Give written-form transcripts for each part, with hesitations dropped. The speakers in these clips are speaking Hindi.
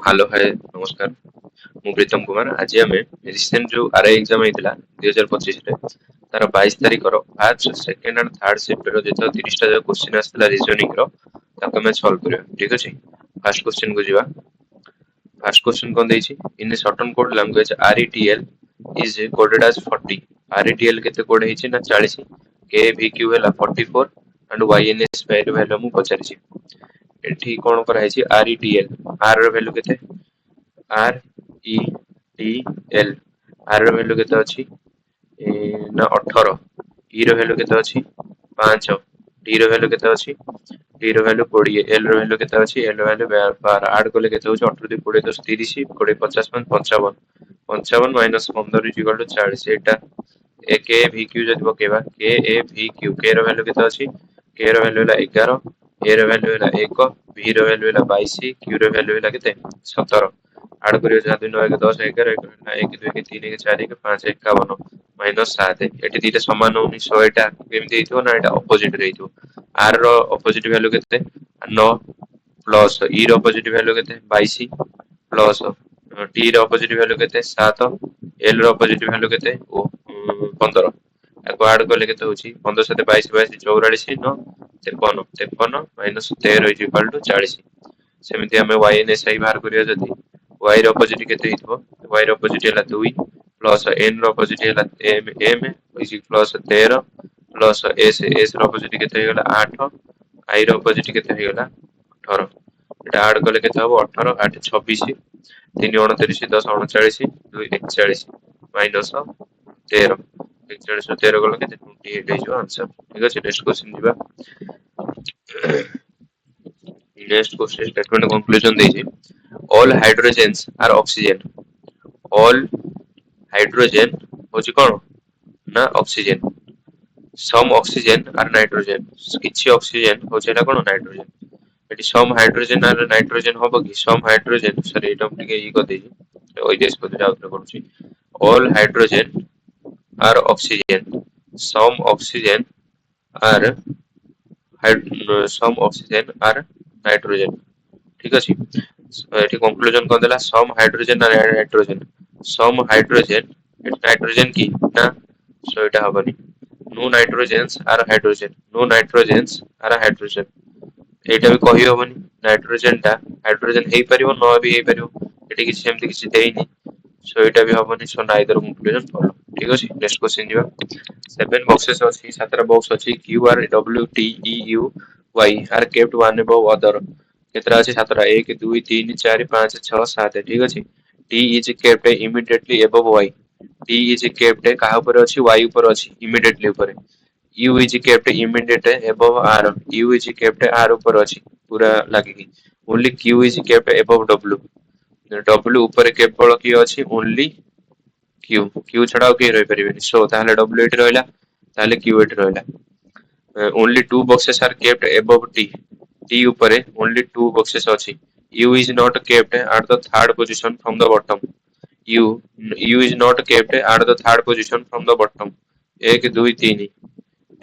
हेलो हाय नमस्कार। मु प्रीतम कुमार। आज आम रिसेंट जो आरआई एग्जाम होता 2025 तार 22 तारिख first second and third shift जो 30टा जो क्वेश्चन आसला रीजनिंग आम सॉल्व करवा। ठीक अच्छे फर्स्ट क्वेश्चन को जीवा। फर्स्ट क्वेश्चन कौन देछि in a short code language RETL is coded as 40। RETL केते कोड हेछि ना 40, KVQ हैला 44 एंड YNS वैल्यू वैल्यू मु पचारिछि। एठी कोन करा हेछि RETL R रो वैल्यू केते RETL R रो वैल्यू केते अछि ना 18, E रो वैल्यू केते अछि 5, D रो वैल्यू केते अछि D रो वैल्यू 20, L रो वैल्यू केते अछि L रो वैल्यू 12 ऐड करले केते होछि 18 20 10 30 20 50 55 55 माइनस 15 इज इक्वल टू 40। एटा ए के वी क्यू जदि पकेबा के ए वी क्यू के रो वैल्यू केते अछि के रो वैल्यू हैला 11, ए रो वैल्यू हैला 1, बी रो वैल्यू हैला 22, क्यू रो वैल्यू हैला केते 17। ऐड करियो जा 2 9 10 11 1 2 3 4 5 51 माइनस 7। एटी दीटा समान होनी 100 टा केमति हेतिबो ना एटा ऑपोजिट रे हेतिबो। आर रो ऑपोजिट वैल्यू केते 9 प्लस ई रो ऑपोजिट वैल्यू केते 22 प्लस टी रो ऑपोजिट वैल्यू केते 7, एल रो ऑपोजिट वैल्यू केते 15। आको ऐड करले केते होची 15 7 22 22 44 9 53 53 माइनस 13 इज इक्वल टू 40। सेमिति हमें YNSI बाहर करियो जदी y रो ऑपोजिट केते हितबो y रो ऑपोजिट हैला 2 प्लस n रो ऑपोजिट हैला m is plus 13 plus s रो ऑपोजिट केते हैला 8 i रो ऑपोजिट केते हैला 18। एटा ऐड करले केते हबो 18 8 26 3 29 10 39 2 41 माइनस 13 41 13 गलो केते 28 हेजो आंसर। ठीक अछि नेक्स्ट क्वेश्चन दिबा। नेक्स्ट क्वेश्चन स्टेटमेंट कंक्लूजन देछि all hydrogens are oxygen. All hydrogen होछि कोन ना oxygen. Some oxygen are nitrogen किछि ऑक्सीजन होछि एटा कोन नाइट्रोजन। एटी सम हाइड्रोजन आर नाइट्रोजन होबो कि सम हाइड्रोजन सॉरी एटा हम टिके ई क देछि ओइ देश को जाउत करूछि। All hydrogen are oxygen some oxygen are some oxygen are nitrogen. ठीक अछि एठी कंक्लूजन कोन देला some hydrogen are nitrogen some hydrogen एटी नाइट्रोजन की ना सो एटा हबनी no nitrogens are hydrogen no nitrogens are hydrogen एटा भी कहि हबनी नाइट्रोजन टा हाइड्रोजन हेई परिबो न भी हेई परिबो एटी किछि सेमति किछि देइनी सो एटा भी हबनी सो नाइदर कंक्लूजन फॉलो। ठीक अछि नेक्स्ट क्वेश्चन दिबा। 7 बॉक्सेस अछि 7 बॉक्स अछि Q R W T E U Y are kept one above other केतरा अछि 7 1 2 3 4 5 6 7। ठीक अछि T is kept immediately above Y T is kept कहा ऊपर अछि Y ऊपर अछि इमीडिएटली ऊपर। U is kept immediate above R U is kept R ऊपर अछि पूरा लागिकी only Q is kept above W W ऊपर केवल की अछि only Q Q छडा के रहि परिबेनी सो ताले W एठी रहला ताले Q एठी रहला। only two boxes are kept above T T ऊपर only two boxes अछि U is not kept at the third position from the bottom U is not kept at the third position from the bottom 1 2 3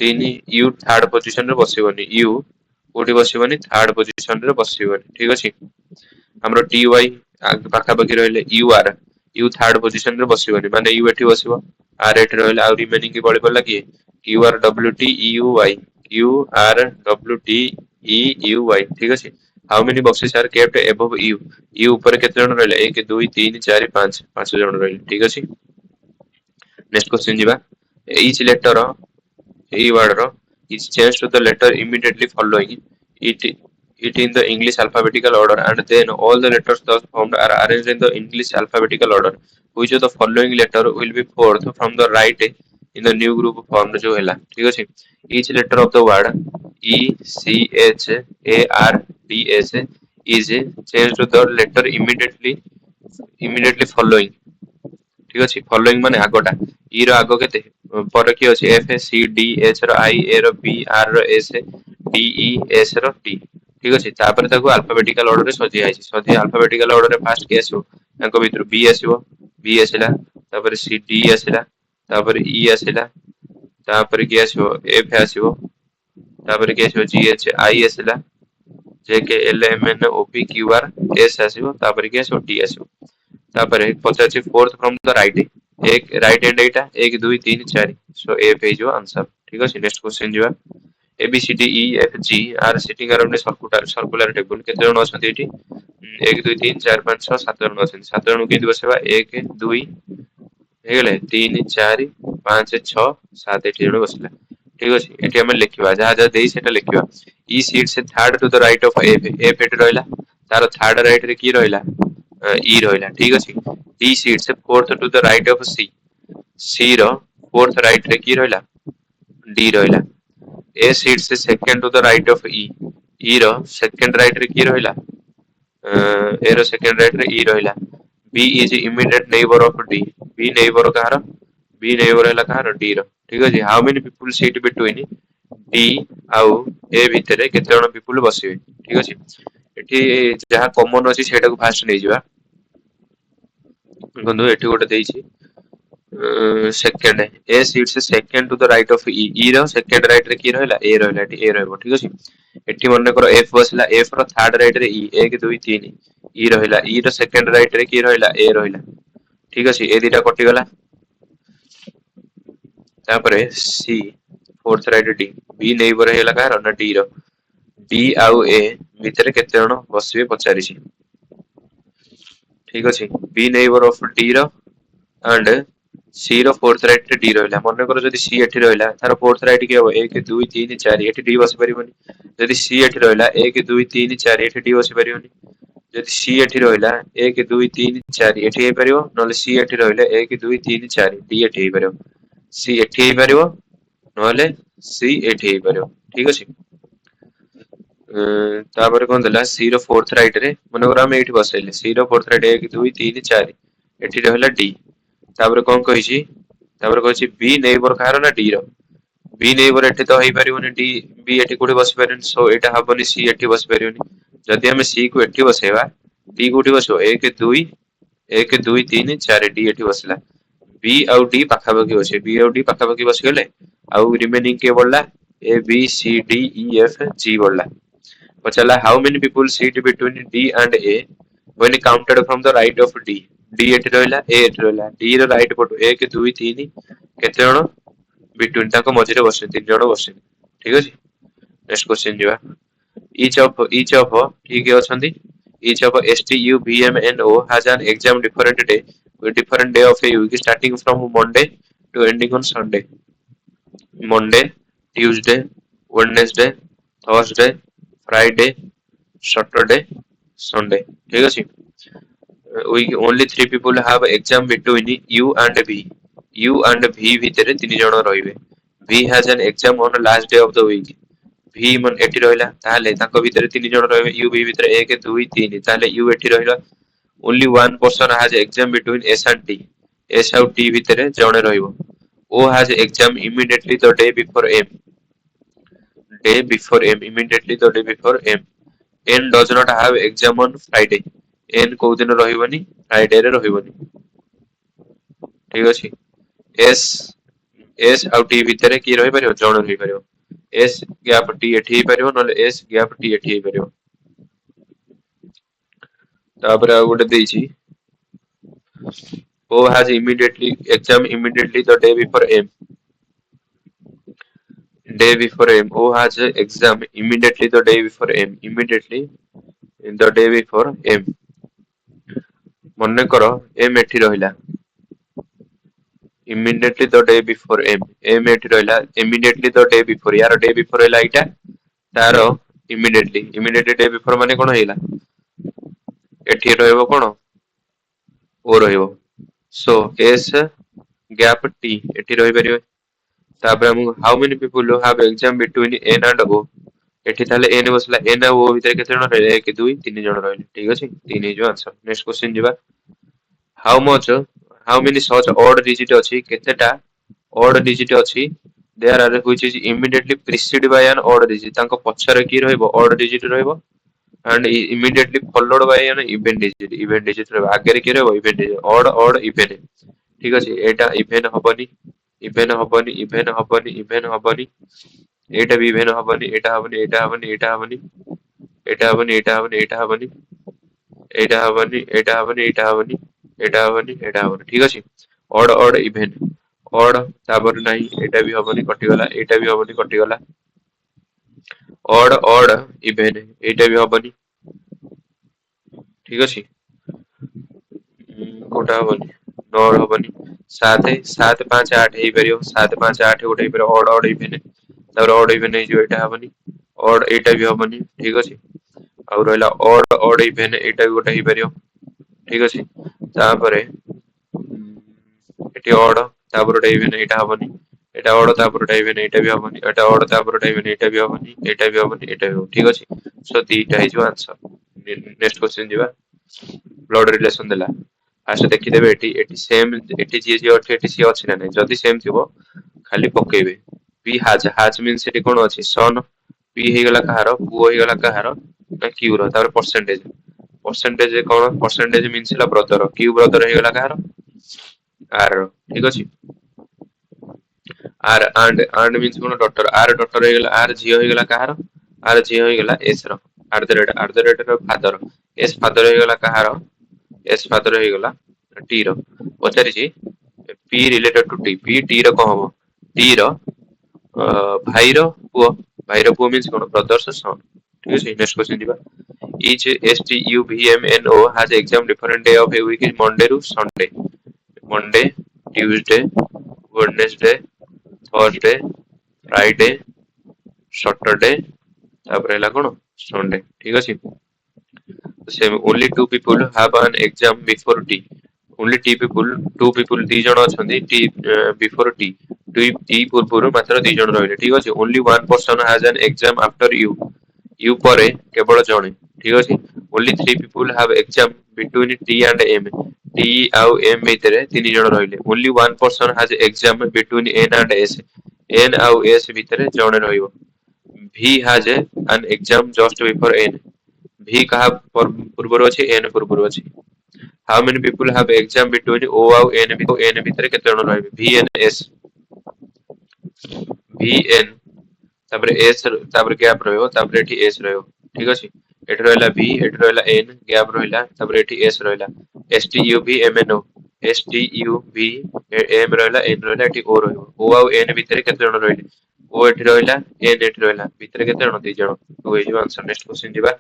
3 U third position रे बसिबनी U कोठी बसिबनी थर्ड पोजीशन रे बसिबनी। ठीक अछि हमरो TY पाखा पाखी रहले U थर्ड पोजीशन रे बसिबनी माने U एठी बसिबो R एठी रहले आ रिमेनिंग की बळी पडला की QR W T E U Y QR W T E U Y। ठीक अछि how many boxes are kept above U U ऊपर केते जण रहले 1 2 3 4 5 5 जण रहले। ठीक अछि नेक्स्ट क्वेश्चन जिबा। each letter A word is changed to the letter immediately following it in the English alphabetical order and then all the letters thus formed are arranged in the English alphabetical order. Which of the following letter will be fourth from the right in the new group formed जो हैला। ठीक अछि each letter of the word E C H A R D S is changed to the letter immediately following। ठीक अछि फॉलोइंग माने आगोटा ई रो आगो केते पर की अछि F C D H row I A row B R row S D E S row T। ठीक अछि तापर ताको अल्फाबेटिकल ऑर्डर रे सजी आइछि सजी अल्फाबेटिकल ऑर्डर रे फर्स्ट के आसीबो ताको भितर B आसीबो B आसीला तापर C D आसीला तापर E आसीला तापर की आसीबो F आसीबो तापर की आसीबो G H I आसीला JK LMN OP QR S आसीबो तापर के आसीबो T आसीबो तापर पचासी फोर्थ फ्रॉम द राइट एक राइट हैंड एटा 1 2 3 4 सो F हे जो आंसर ठीक अछि नेक्स्ट क्वेश्चन जिवा A B C D E F G are sitting around a circular table केते जण अछंती एठी 1 2 3 4 5 6 7 जण अछंती 7 जण केति बसेबा 1 2 हे गेले 3 4 5 6 7 एठी जण बसला ठीक अछि एठी हम लिखिबा जहा जहा देई सेटा लिखिबा ई सीट से third to the right of F F एठी रहला तार थर्ड राइट रे की रहला ई रहला ठीक अछि D सीट से fourth to the right of C C रो फोर्थ राइट रे की रहला D रहला A सीट से second to the right of E E रो सेकंड राइट रे की रहला ए रो सेकंड राइट रे E रहला B is immediate neighbour of D B neighbour कहार B नेबर हैला कहार D रो ठीक अछि how many people seat between D आउ A भितरे केते जण पीपल बसिबे ठीक अछि एठी जहा कॉमन अछि सेटा को फास्ट नै जिवा बंधु एठी गोटे देइछि सेकंड ए सीट से second to the right of E E रो सेकंड राइट रे की रहला ए रहला एठी ए रहबो ठीक अछि एठी मने करो एफ बसला एफ रो थर्ड राइट रे ई 1 2 3 ई रहला ई रो सेकंड राइट रे की रहला ए रहला ठीक अछि ए दिटा कटि गला तापरे C fourth right D B neighbour हेला का ना डी रो डी आउ ए भितरे केते जण बसिबे पचारिछि ठीक अछि बी नेबर ऑफ डी रो एंड सी रो फोर्थ राइट रे डी रहला मने करो जदी सी एठी रहला तार फोर्थ राइट की हो 1 2 3 4 एठी डी बस परिबनी जदी सी एठी रहला 1 2 3 4 एठी डी बस परिबनी जदी सी एठी रहला 1 2 3 4 एठी हे परिबो नले सी एठी रहले 1 2 3 4 डी एठी हे परिबो सी एठी हे परिबो नले सी एठी हे परिबो ठीक अछि तापर कोन देला सी रो फोर्थ राइट रे मने करो हम एठी बसैले सी रो फोर्थ राइट 1 2 3 4 एठी रहला डी तापर कोन कहिछि तापर कहिछि बी नेबर कहार ना डी रो बी नेबर एठी तो हेई परिबोनी डी बी एठी कोठी बस परिबोनी सो एटा हबनी सी एठी बस परिबोनी जदी हम सी को एठी बसेबा डी कोठी बसो 1 2 1 2 3 4 डी एठी बसला बी आउ डी पाखा पाखी बसे बी आउ डी पाखा पाखी बस गेले आउ रिमेनिंग के बोलला A B C D E F G बोलला पचला how many people seat between D and A when counted from the right of D D एठी रहला ए एठी रहला डी रो राइट पटो 1 2 3 केते जण बिटवीन ताको मझिरे बसे तीन जण बसे ठीक अछि नेक्स्ट क्वेश्चन जिवा each of ठीक है अछंती each of STUVMNO has an exam different day with different day of a week starting from Monday to ending on Sunday Monday Tuesday Wednesday Thursday Friday Saturday Sunday ठीक अछि we only three people have exam between U and V U and V भितरे तीन जण रहिबे V has an exam on the last day of the week V मन एठी रहला ताले ताको भितरे तीन जण रहिबे U V भितरे 1 2 3 ताले U एठी रहला only one person has exam between S and T S और T भितरे जण रहिबो O has exam immediately the day before M immediately the day before M N does not have exam on Friday N को दिन रहिबनी फ्राइडे रे रहिबनी ठीक अछि S S आउ T भितरे की रहि परियो जण रहि परियो S गैप T एठी परियो नले S गैप T एठी परियो तापर आ गोटे देइछि O has immediately exam immediately the day before M O has exam immediately the day before M immediately the day before M मने करो M एठी रहिला immediately the day before M एठी रहिला immediately the day before यार day before हैला इटा तारो immediately day before माने कोन हैला एठी रहइबो कोन O रहइबो so S gap T एठी रहि परियो तापर हम how many people have exam between N and O एठी ताले N बसला N और O भितर केते जण रहले 1 2 3 जण रहले ठीक अछि 3 हे जो आंसर नेक्स्ट क्वेश्चन जिबा how many such odd digit अछि केतेटा ऑड डिजिट अछि there are which is immediately preceded by an odd digit तांको पछरे की रहइबो ऑड डिजिट रहइबो and immediately followed by an even digit रहइबो आगे रे की रहइबो इवन डिजिट ऑड इवन ठीक अछि एटा इवन हबनी एटा भी इवन हबनी एटा हबनी এটা হবনি, এটা হবনি, এটা হবনি, এটা হবনি, এটা হবনি, এটা হবনি, এটা হবনি, এটা হবনি, ঠিক আছে। অড অড ইভেন, অড ତାପରେ ନାହିଁ, ଏଟା ବି ହବନି କଟିଗଲା, ଏଇଟା ବି ହବନି କଟିଗଲା। ଅଡ ଅଡ ଇଭେନ ଏଇଟା ବି ହବନି, ଠିକ ଅଛି। କୋଉଟା ହବନି, ନଅ ହବନି। ସାତ ସାତ ପାଞ୍ଚ ଆଠ ହେଇପାରିବ, ସାତ ପାଞ୍ଚ ଆଠ ଗୋଟେ ହେଇପାରିବ ଅଡ ଅଡ ଇଭେନ, ତାପରେ ଅଡ ଇଭେନ ହେଇଯିବ, ଏଇଟା ହବନି। ଅଡ ଏଇଟା ବି ହବନି, ଠିକ ଅଛି। ଆଉ ରହିଲା ଅଡ ଅଡ ଇଭେନ, ଏଇଟା ବି ଗୋଟେ ହେଇପାରିବ, ଠିକ ଅଛି। ତାପରେ ଏଠି ଅଡ ତାପରେ ଗୋଟେ ଇଭେନ, ଏଇଟା ହବନି। এটা অড তারপর এটা ইভেন, এটা ବି হবନି। এটা অড তারপর এটা ইভেন, এটা ବି হবନି, এটা ବି হবନି, এটা ବି হବନି, ଠିକ ଅଛି। ସୋ ଦିଟା ହେଇଯିବ ଆନ୍ସର। ନେକ୍ସଟ କ୍ୱେଶ୍ଚନ ଯିବା। ବ୍ଲଡ ରିଲେସନ ଦେଲା, ଫାଷ୍ଟ ଦେଖିଦେବେ ଏଠି, ଏଠି ସେମ, ଏଠି ଯିଏ ଯିଏ ଅଛି ଏଠି ସିଏ ଅଛି ନା ନାହିଁ, ଯଦି ସେମ ଥିବ ଖାଲି ପକେଇବେ। ପି ହାଜ, ହାଜ ମିନ୍ସ ସେଠି କଣ ଅଛି, ସନ। ପି ହେଇଗଲା କାହାର, ପୁଅ ହେଇଗଲା କାହାର, ନା କ୍ୟୁ ର। ତାପରେ ପରସେଣ୍ଟେଜ, ପରସେଣ୍ଟେଜ କଣ, ପରସେଣ୍ଟେଜ ମିନ୍ସ ହେଲା ବ୍ରଦର, କ୍ୟୁ ବ୍ରଦର ହେଇଗଲା କାହାର, ଆର ର, ଠିକ ଅଛି। आर आंड मीन्स कोन डॉटर ହେଇଗଲା, आर ଝିଅ ହେଇଗଲା କାହାର, आर ଝିଅ ହେଇଗଲା एस ର, ଆଟ ଦ ରେଟ ର ଫାଦର, एस ଫାଦର ହେଇଗଲା କାହାର, एस ଫାଦର ହେଇଗଲା ଟି ର। ପଚାରିଛି P related to T, P T ର କଣ ହବ, ଟି ର ଭାଇର ପୁଅ, ଭାଇର ପୁଅ ମିନ୍ସ କୋନ ବ୍ରଦର୍ସ ସନ୍, ଠିକ ଅଛି। ନେକ୍ସଟ क्वेश्चन ଯିବା। each STUVMNO has exam different day of a week is Monday ରୁ Sunday, Monday, Tuesday, Wednesday, Thursday, Friday, Saturday, तापर हैला कोन संडे, ठीक अछि। Same only two people have an exam before T, only T people, two people दी जण अछंती टी बिफोर टी, टी पूर्वरु मात्र दी जण रहले, ठीक अछि। Only one person has an exam after U, U परे केवल जणे, ठीक अछि। Only three people have exam between T and M, T आउ एम भितरे तीन जण रहले। Only one person has exam between N and S, N आउ एस भितरे जणे रहइबो। V has an exam just before N, V कहा पूर्वर अछि, N पूर्वर अछि। How many people have exam between O ଆଉ N भितरे केते जण रहइबे, V N S, V N तापर S तापर गैप रहइबो, तापर एठी S रहइबो, ठीक अछि। एठी रहला V, एठी रहला N, गैप रहला, तापर एठी S रहला, S T U V M N O, S T U V M रहला, N रहला, एठी O रहइबो। O ଆଉ N भितरे केते जण रहइले, O एठी रहला, N एठी रहला, भितरे केते जण, ଦି जण। तो एइ आंसर। नेक्स्ट क्वेश्चन ଯିବା।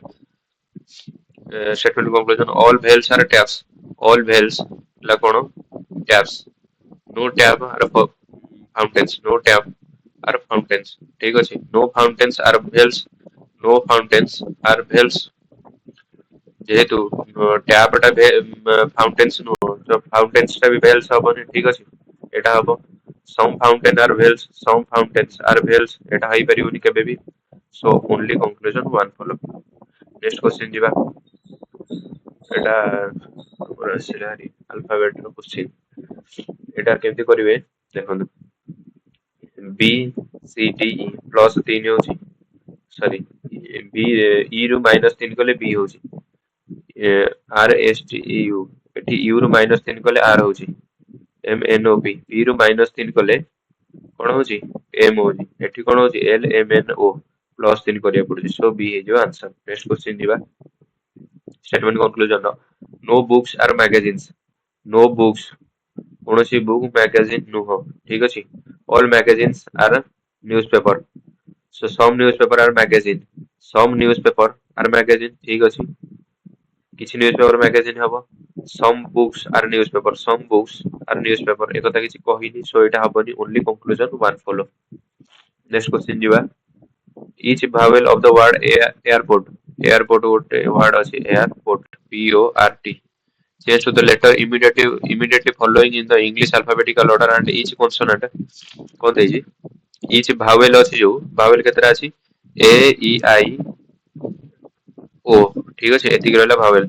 statement conclusion, all vowels are taps, all vowels ला कोन taps, no tap are fountains, no tap are fountains, ठीक अछि। no fountains are vowels, no fountains are vowels, যেহেতু ট্যাপ টা ফাউন্টেন্স নুহ, তো ফাউন্টেন্স টা বি ভেলস হবনি, ঠিক আছে। এটা হবো some fountain are wells, some fountains are wells, এটা হই পারিবনি কেবে বি। So only conclusion one follow। Next question ଯିବା। এটা ଆମର ଆସିଲା ହାରି ଆଲଫାବେଟ ର क्वेश्चन। এটা କେମିତି କରିବେ ଦେଖନ୍ତୁ, B C D E plus 3 ହେଉଛି, ସରି B E ରୁ ମାଇନସ 3 କଲେ B ହେଉଛି, R S T E U, ଏଠି U ରୁ ମାଇନସ 3 କଲେ R ହେଉଛି, M N O P, P ରୁ ମାଇନସ 3 କଲେ କଣ ହଉଛି, M ହଉଛି, ଏଠି କଣ ହଉଛି L M N O, plus 3 କରିବାକୁ ପଡୁଛି। ସୋ B ହେଇଯିବ ଆନ୍ସର। ନେକ୍ସଟ क्वेश्चन ଯିବା। statement conclusion, no books are magazines, no books କୌଣସି ବୁକ୍ ମ୍ୟାଗାଜିନ୍ ନୁହଁ, ଠିକ ଅଛି। all magazines are newspaper, so some newspaper are magazine, some newspaper are magazine, ଠିକ ଅଛି। କିଛି newspaper magazine ହବ, some books are newspaper, some books are newspaper, एकथा କିଛି କହିନି, so ଏଇଟା ହବନି, only conclusion one follow। next question ଯିବା। each vowel of the word airport, airport ଗୋଟେ word ଅଛି airport, P O R T, change to the letter immediately following in the English alphabetical order and each consonant କଣ ଦେଇଛି, each vowel ଅଛି, ଯୋଉ vowel କେତେଟା ଅଛି, A E I O, ଠିକ ଅଛି। ଏତିକି ରହିଲା vowel।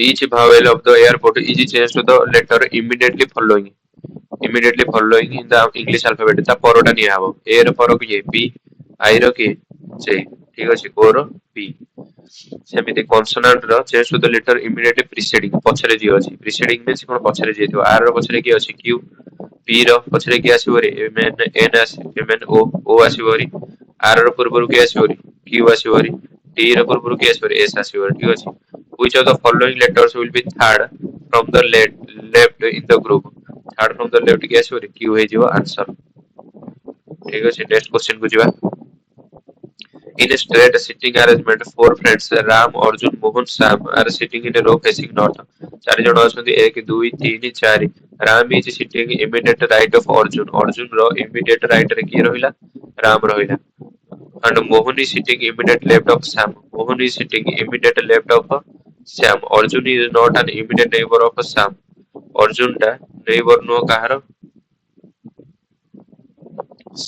each vowel of the airport is changed to the letter immediately following in the English alphabet, ତା ପରଟା ନିଆ ହବ। A ର ପର କିଏ, B, I ର କିଏ, J, ଠିକ ଅଛି। O ର P। ସେମିତି କନସୋନାଣ୍ଟ ର change to the letter immediately preceding, ପଛରେ ଯିଏ ଅଛି, ପ୍ରିସିଡିଂ ମିନ୍ସ କଣ, ପଛରେ ଯିଏ ଥିବ। R ର ପଛରେ କିଏ ଅଛି, Q, P ର ପଛରେ କିଏ ଆସିବ ରେ, M N, N ଆସିବ, M N O, O ଆସିବ ରି, R ର ପୂର୍ବରୁ କିଏ ଆସିବ ରି, Q ଆସିବରି D ର ପୂର୍ବରୁ କିଏ ଆସିବରି S ଆସିବରି ଠିକ ଅଛି which of the following letters will be third from the left in the group third from the left କିଏ ଆସିବରି Q ହେଇଯିବ answer ଠିକ ଅଛି next question କୁ ଯିବା in a straight sitting arrangement four friends Ram Arjun Mohan Sam are sitting in a row facing north ଚାରି ଜଣ ଅଛନ୍ତି 1 2 3 4 Ram is sitting immediate right of Arjun Arjun ର immediate right ରେ କିଏ ରହିଲା Ram ରହିଲା and Mohan is sitting immediate left of Sam. Mohan is sitting immediate left of Sam. Arjun is not an immediate neighbor of Sam. Arjun ଟା neighbor ନୁହ କାହାର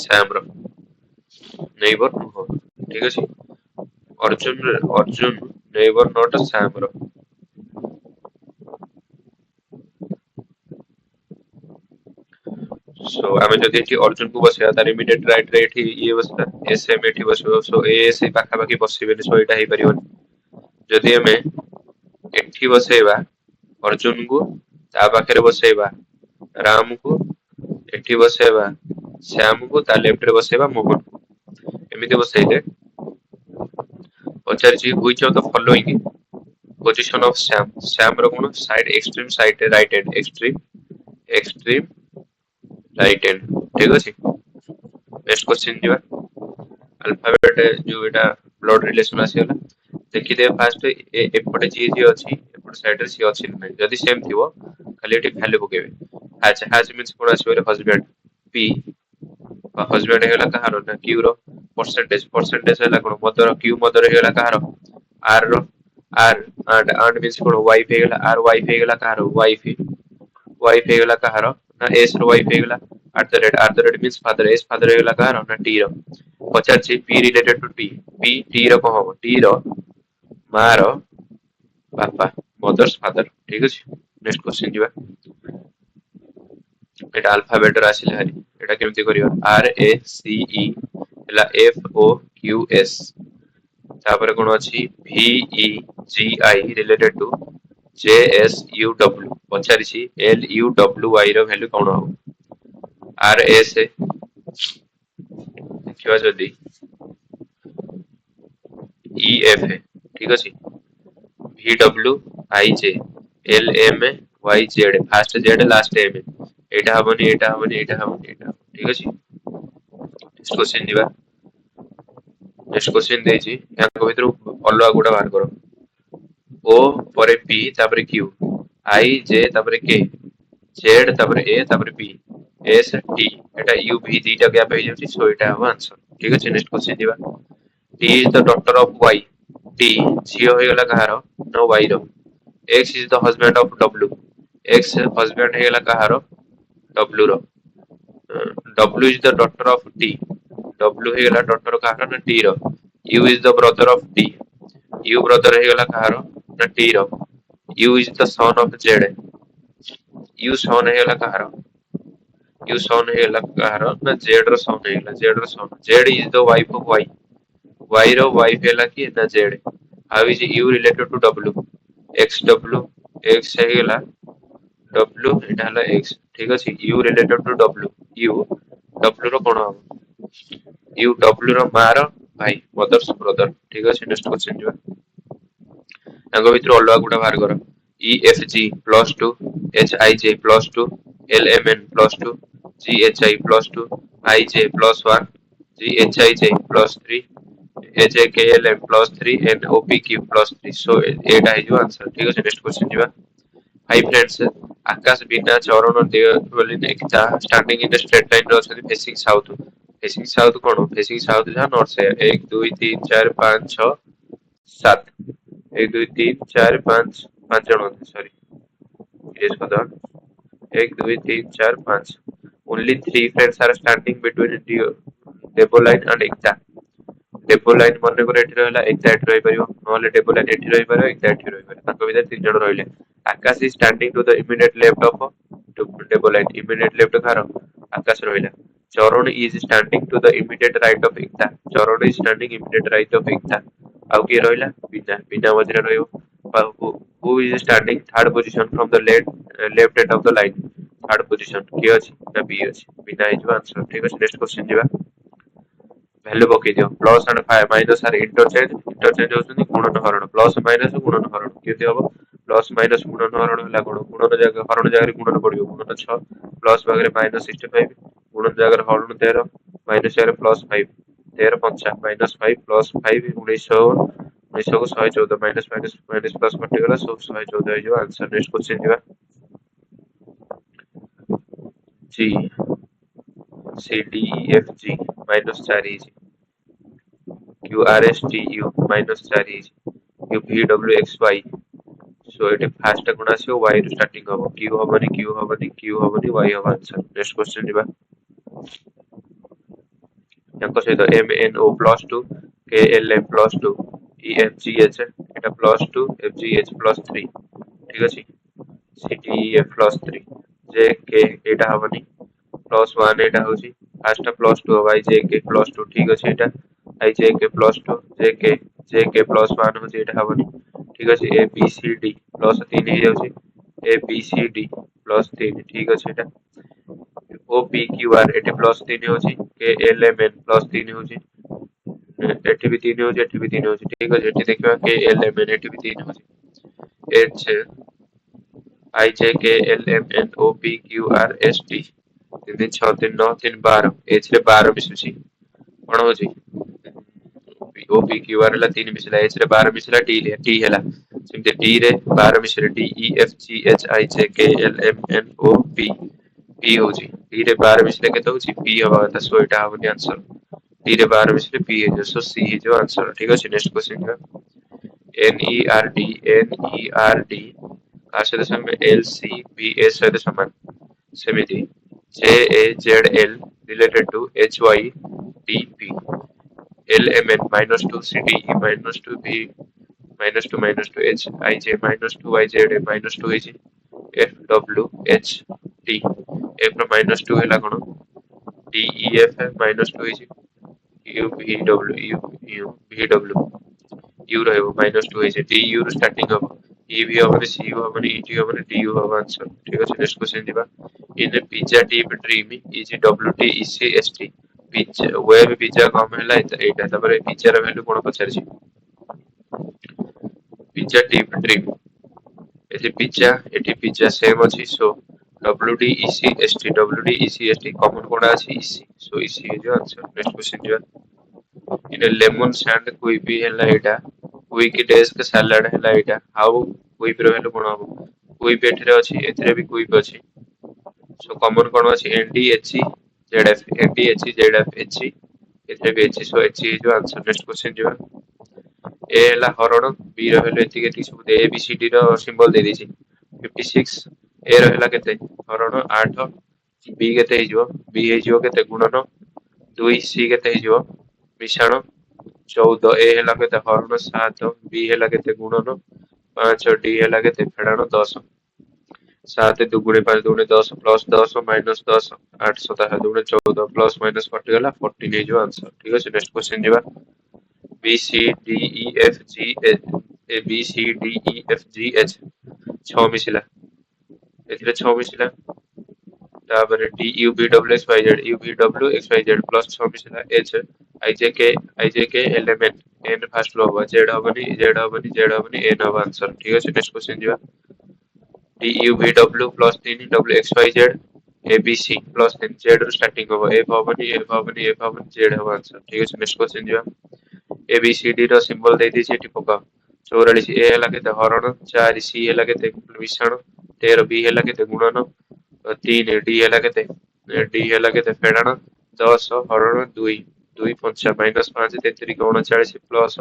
Sam ର neighbor ନୁହ ଠିକ ଅଛି Arjun neighbor not Sam ର so ଆମେ ଯଦି ଏଠି ଅର୍ଜୁନ କୁ ବସେଇବା ତାର immediate right ରେ ଏଠି ଇଏ ବସିଲା SM ଏଠି ବସିବ so AS ପାଖାପାଖି ବସିବେନି so ଏଇଟା ହେଇପାରିବନି ଯଦି ଆମେ ଏଠି ବସେଇବା ଅର୍ଜୁନ କୁ ତା ପାଖରେ ବସେଇବା ରାମ କୁ ଏଠି ବସେଇବା ଶ୍ୟାମ କୁ ତା ଲେଫ୍ଟ ରେ ବସେଇବା ମୋହନ ଏମିତି ବସେଇଲେ ପଚାରିଛି which of the following position of Sam ର କଣ side extreme side right hand extreme right hand ଠିକ ଅଛି next question ଯିବା alphabet जो एटा blood relation ଆସିଗला ଦେଖିଦे फास्ट एपटे जी अछि एपटे साइड रे सी अछि नै जदी सेम थिवो खाली एटी वैल्यू पकेबे has means कोन आसीबे हस्बैंड p हस्बैंड हेला कहारो ना q रो परसेंटेज हेला कोन मदर q मदर हेला कहारो r रो r and means कोन वाइफ हेला r वाइफ हेला कहारो वाइफ हेला कहारो ना s रो वाइफ हेला at the rate means father s father हेला कहारो ना t row Pachar p related to p t रो कहो t रो माँ रो बापा मदर्स फादर ठीक अछि नेक्स्ट क्वेश्चन दिबा एटा अल्फाबेट रा आसिला हरी एटा केमति करियो r a c e हला f o q s तापर कोन अछि v e g i related to j s u w पचारिछि l u w y रो वैल्यू कोन हो r s देखिबा जदी e f है ठीक अछि v w i j l m y z first z last m एटा हबनी ठीक अछि नेक्स्ट क्वेश्चन दिबा नेक्स्ट क्वेश्चन देछि याको भितर अलवा गुडा बाहर करो o परे p तापर q i j तापर k z तापर a तापर p s t एटा u v दीटा गैप हो जाउची सो एटा हबो आंसर ठीक अछि नेक्स्ट क्वेश्चन दिबा t is the daughter of y t झियो हो गला कहारो no y row x is the husband of w x husband हो गला कहारो w row w is the daughter of t w हो गला daughter कहारो ना t row u is the brother of t u brother हो गला कहारो ना t row u is the son of z u son हो गला कहारो u son हो गला कहारो ना z रो son हो गला z row son z is the wife of y y row wife है कि ना z how is u related to w x w x है गला w एटा हला x ठीक अछि u related to w u w row cone u w रो मार भाई मदर्स ब्रदर ठीक अछि नेक्स्ट क्वेश्चन दिबा तांको भितर अलवा गुडा बाहर करो e f g +2 h i j +2 l m n +2 g h i +2 i j +1 g h i j +3 h a k l m +3 n o p q +3 so एटा है जो आंसर ठीक अछि नेक्स्ट क्वेश्चन दिबा हाय फ्रेंड्स आकाश बिना चरण दे बोली Ekta standing in the straight line रो अछि फेसिंग साउथ कोन फेसिंग साउथ जा नॉर्थ से 1 2 3 4 5 6 7 1 2 3 4 5 5 जण सॉरी इरेज कर दो 1 2 3 4 5 only three friends are standing between depot line and ekta depot line मन को एठी रहला ekta एठी रहि परियो नले depot line एठी रहि परियो ekta एठी रहि परियो ताको भीतर तीन जण रहिले आकाश is standing to the immediate left of depot line immediate left कार आकाश रहिला Charan is standing to the immediate right of ekta चरण is standing immediate right of ekta आउ के रहिला बिना बिना मधुर रहियो who is standing third position from the left end of the line third position के अछि ना b अछि बिना इज आंसर ठीक अछि नेक्स्ट क्वेश्चन दिबा वैल्यू पकई दियो प्लस एंड माइनस आर इंटरचेंज होउछन गुणन हरण प्लस माइनस गुणन हरण केते हबो प्लस माइनस गुणन हरण होला कोन गुणन जगह हरण जगह गुणन पड़ियो गुणन 6 प्लस भागरे माइनस 65 गुणन जगह हरण 13 माइनस जगह प्लस 5 13 5 माइनस 5 प्लस 5 1900 1900 को 114 माइनस माइनस माइनस प्लस कटि गला सब 114 हो जो आंसर नेक्स्ट क्वेश्चन दिबा G C D E F G minus 4 is Q R S T U minus 4 is Q भी डब्ल्यू एक्स वाई सो एटी फास्ट कोन आसीओ y ରୁ स्टार्टिंग हबो q हबनी y हबो आंसर नेक्स्ट क्वेश्चन दिबा यांको सहित m n o +2 k l m +2 e f g h एटा +2 f g h +3 ठीक अछि c d e f +3 j k एटा हबनी +1 एटा होची फास्ट +2 y j k +2 ठीक अछि एटा i j k +2 j k +1 होची एटा हबनी ठीक अछि a b c d +3 हे जाउची a b c d +3 ठीक अछि एटा o p q r eighty +3 होची k l m n +3 होची एटी भी 3 होची एटी भी 3 होची ठीक अछि एटी देखबा k l m n eighty भी 3 होची h i j k l m n o p q r s t 3 6 3 9 3 12 h रे 12 मिसुची कोन होची o p q r ला 3 मिसला h रे 12 मिसला t हैला सेमते d रे 12 मिसले d e f g h i j k l m n o p p होची d रे 12 मिसले केते होची p हवा त सो एटा हबनी आंसर d रे 12 मिसले p हे जो सो c हे जो आंसर ठीक अछि next question n e r d आशय समय l c b s सहित समान सेमिति j a z l related to h y d p l m n -2 c d e -2 b -2 h I j -2 y z -2 h f w h t f ର -2 ହେଲା कोन d e f -2 h u v w u v w u रहबो -2 h d u ରୁ स्टार्टिंग हबो e भी हबनी c u हबनी e t हबनी d u हबो आंसर ठीक अछि नेक्स्ट क्वेश्चन दिबा इन पिज्जा टीप ड्रीम is w t e c s t पिज्जा वेब पिज्जा कम हैला एटा तबरे पिज्जा ର वैल्यू कोन पछारछि पिज्जा टीप ड्रीम एटी पिज्जा सेम अछि so w d e c s t common कोन अछि e c so e c is answer next question दिबा इन लेमन सैंड कोई भी हैला एटा क्विक डेस्क सैलड हैला एटा हाउ क्विक रो वैल्यू कोन हबो क्विक एठरे अछि एथरे भी क्विक अछि सो कॉमन कोन अछि n d h e z f n d h e z f h e एथरे भी h so h is answer next question दिबा ए हैला हरण बी रो वैल्यू एति केति सब ए बी सी डी रो सिंबल दे दिछि 56 ए रो हैला केते हरण 8 बी केते हिजो बी हिजो केते गुणन 2 सी केते हिजो मिश्रण 14 ए हैला केते हरण 7 बी हैला केते गुणन 5 डी हैला केते फेडाण 10 7 दुगुणे 5 दुगुणे 10 प्लस 10 माइनस 10 8 7 दुगुणे 14 प्लस माइनस कटि गला 14 हिजो आंसर ठीक अछि नेक्स्ट क्वेश्चन दिबा B C D E F G H A B C D E F G H 6 मिसिला एथिरे 6 मिसिला ताबरे D U V W X Y Z U V W X Y Z plus 6 मिसिला H I J K L M N N first लो Z हबनी N हबो आंसर ठीक अछि नेक्स्ट क्वेश्चन दिबा D U V W plus 3 W X Y Z A B C plus 3 Z ରୁ स्टार्टिंग हबो F हबनी Z हबो आंसर ठीक अछि नेक्स्ट क्वेश्चन दिबा ए बी सी डी रो सिंबल दे दी सेठी पका 44 ए हैला केते हरण 4 सी हैला केते मिश्रण 13 बी हैला केते गुणन 3 डी हैला केते फेडाण 10 हरण 2 2 5 माइनस 5 33 39 प्लस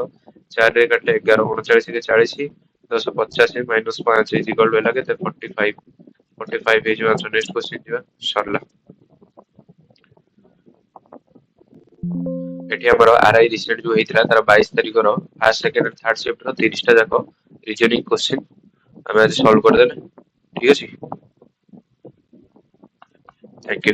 4 रे काटे 11 39 के 40 10 50 माइनस 5 इज इक्वल टू हैला केते 45 हे जो आंसर नेक्स्ट क्वेश्चन दिबा सरला एठी हमर आरआई रिसेंट जो हेतिला तार 22 तारिख रो first second and third shift रो 30 टा जाको रीजनिंग क्वेश्चन हम आज सॉल्व कर देले ठीक अछि थैंक यू